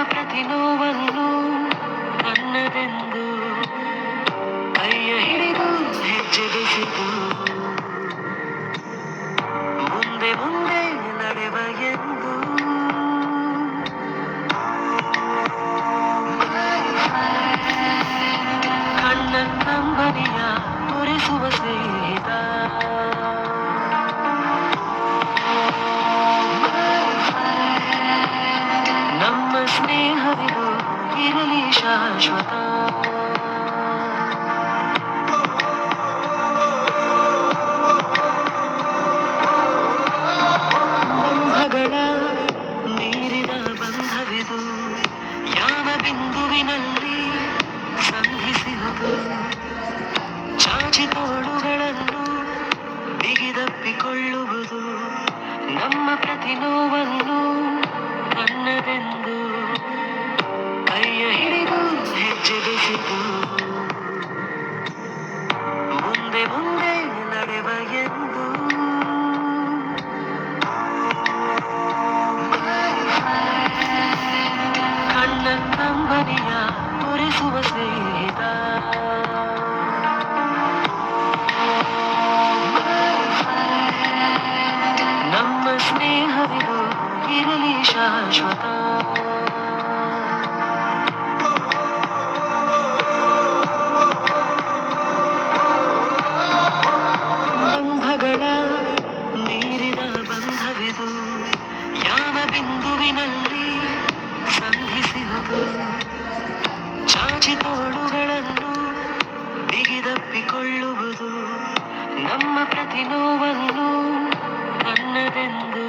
ಪ್ರತಿ ನೋವನ್ನು ನನ್ನದೆಂದು ಕೈಯ ಹಿಡಿದು ಹೆಜ್ಜೆ ಬೆಸೆದು ಮುಂದೆ ಮುಂದೆ ನಡೆವ ಎಂದು ಕಣ್ಣ ಕಂಬನಿಯ ತೋರಿಸುವ ಸ್ನೇಹಿತ ನಮ್ಮ ಸ್ನೇಹವಿದು ಇರಲಿ ಶಾಶ್ವತ. ಬಂಧಗಳ ಮೀರಿದ ಬಂಧವಿದು ಯಾವ ಬಿಂದುವಿನಲ್ಲಿ ಸಂಧಿಸುವುದು. ಚಾಚಿ ತೋಳುಗಳನ್ನು ಬಿಗಿದಪ್ಪಿಕೊಳ್ಳುವುದು ನಮ್ಮ ಪ್ರತಿ ನೋವನ್ನು ನನ್ನದೆಂದು ಕೈಯ ಹಿಡಿದು ಹೆಜ್ಜೆ ಬೆಸೆದು ಮುಂದೆ ಮುಂದೆ ನಡೆವ ಎಂದು ಕಣ್ಣ ಕಂಬನಿಯ ತೋರಿಸುವ ಸ್ನೇಹಿತ ನಮ್ಮ ಸ್ನೇಹವಿದು ಇರಲಿ ಶಾಶ್ವತ. ಬಂಧಗಳ ಮೀರಿದ ಬಂಧವಿದು ಯಾವ ಬಿಂದುವಿನಲ್ಲಿ ಸಂಧಿಸುವುದು. ಚಾಚಿ ತೋಳುಗಳನ್ನು ಬಿಗಿದಪ್ಪಿಕೊಳ್ಳುವುದು ನಮ್ಮ ಪ್ರತಿ ನೋವನ್ನು ನನ್ನದೆಂದು